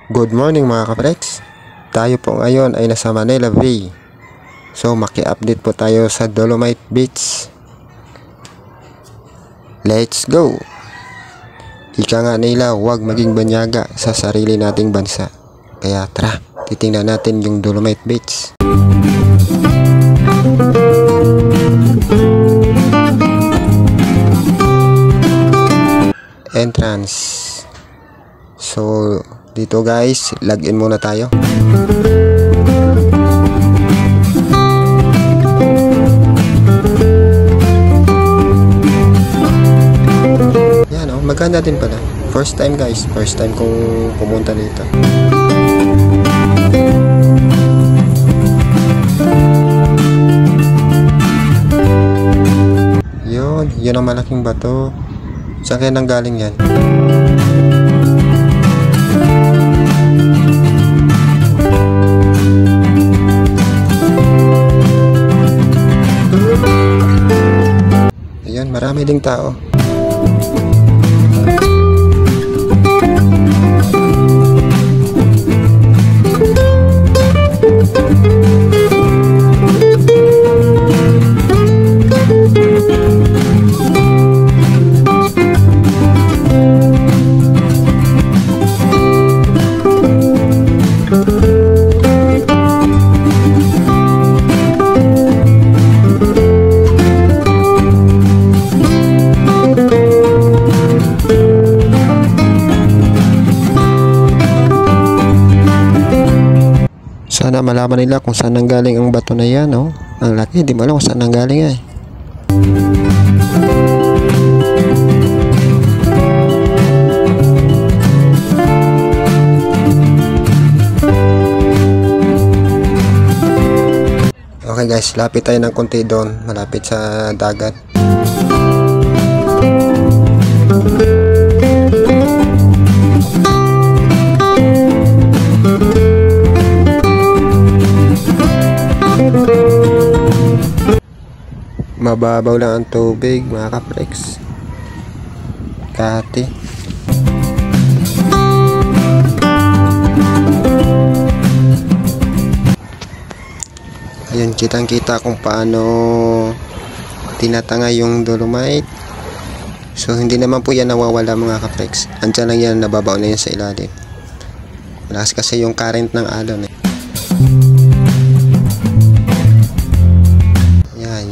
Good morning mga kaprex. Tayo po ngayon ay nasa Manila Bay. So maki-update po tayo sa Dolomite Beach. Let's go! Ika nga nila, huwag maging banyaga sa sarili nating bansa. Kaya tara, titingnan natin yung Dolomite Beach. Entrance. So dito guys, login muna tayo. Yan oh, maganda din pala. First time guys, first time kong pumunta dito. Yun ang malaking bato. Saan kaya nanggaling yan? Ayan, marami ding tao. Sana malaman nila kung saan nanggaling ang bato na yan, oh. Ang laki, di mo alam kung saan nanggaling eh. Okay guys, lapit tayo ng konti doon, malapit sa dagat. Mababaw lang ang tubig mga kaprex. Kati. Ayun, kitang kita kung paano tinatanga yung Dolomite. So hindi naman po yan nawawala mga kaprex. Andiyan lang yan, nababaw na yan sa ilalim. Malakas kasi yung current ng alon eh.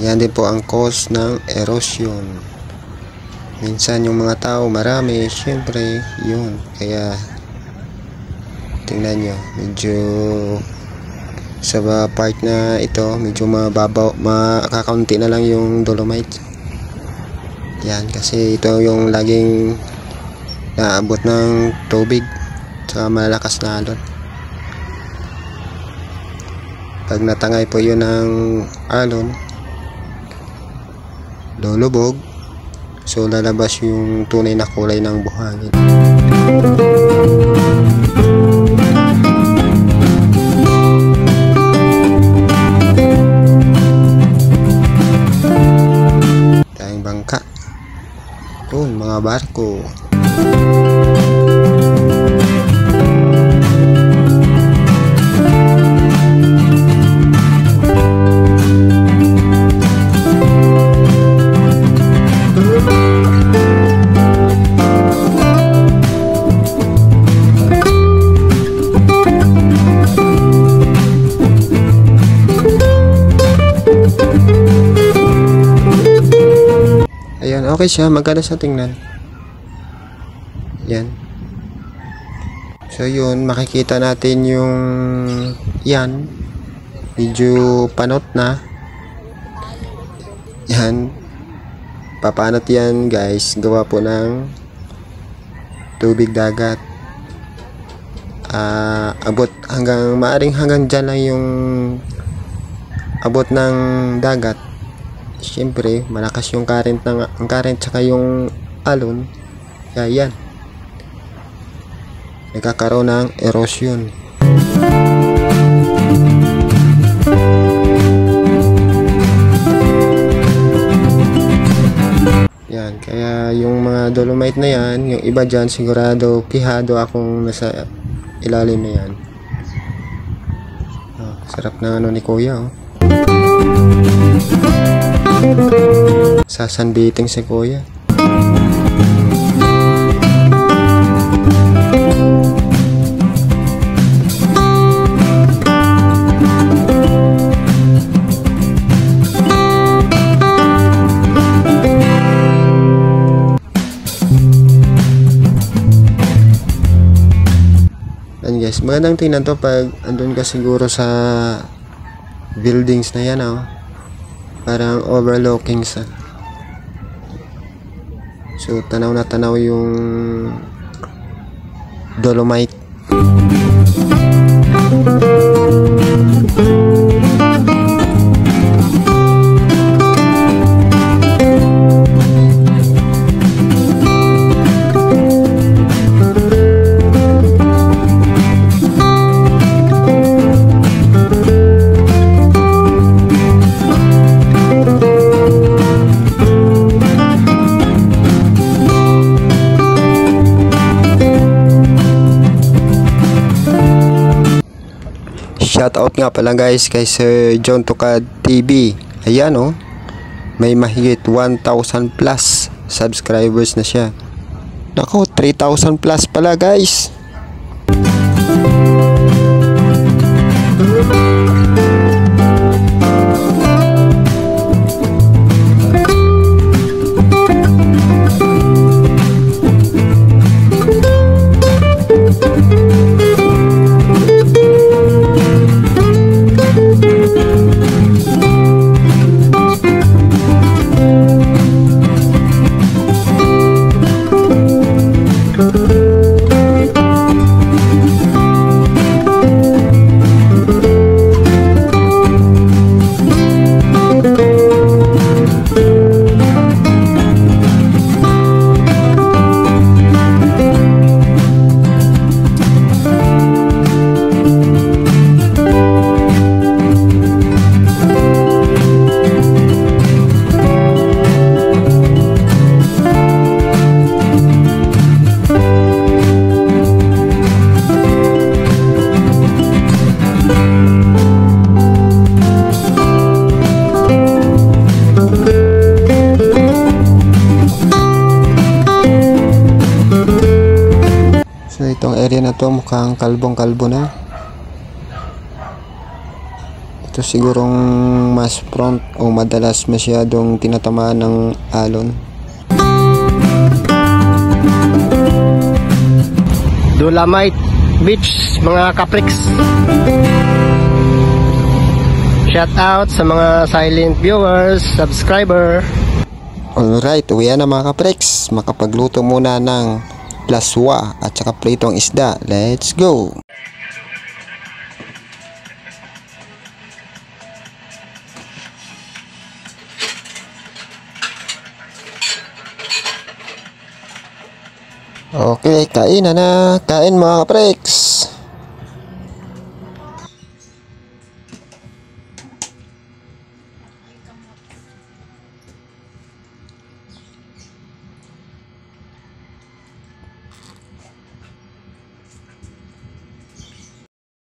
Yan din po ang cause ng erosion. Minsan yung mga tao marami, syempre yun. Kaya tingnan nyo, medyo sa part na ito medyo mababaw, makakaunti na lang yung Dolomite. Yan, kasi ito yung laging naabot ng tubig sa malalakas na alon. Pag natangay po yun ng alon, lulubog, so lalabas yung tunay na kulay ng buhangin. Tayong bangka doon, mga barko. Ayan, okay siya, maganda sa tingnan. Yan. So yun, makikita natin yung yan, medyo panot na. Yan, papanot yan guys, gawa po ng tubig dagat. Abot hanggang, maaring hanggang dyan lang yung abot ng dagat. Siyempre malakas yung current tsaka yung alon, kaya yan nagkakaroon ng erosion. Yan, kaya yung mga Dolomite na yan, yung iba dyan sigurado pihado akong ilalim na yan. Oh, sarap na ano ni kuya, oh. Sasanbiting si kuya. Ayan guys, magandang tingnan to pag andun ka siguro sa buildings na yan, oh. Parang overlooking sa. So tanaw na tanaw yung Dolomite. Shoutout nga pala guys kay Sir John Tukad TV. Ayan, oh. May mahigit 1,000 plus subscribers na siya. Nako, 3,000 plus pala guys. So itong area na to mukhang kalbong-kalbo na. Ito sigurong mas front o madalas masyadong tinatamaan ng alon. Dolomite Beach, mga kapriks. Shout out sa mga silent viewers, subscriber. Alright, uwi na mga kapriks. Makapagluto muna ng laswa at saka pritong isda. Let's go! Okay, kain na. Kain mga kapriks.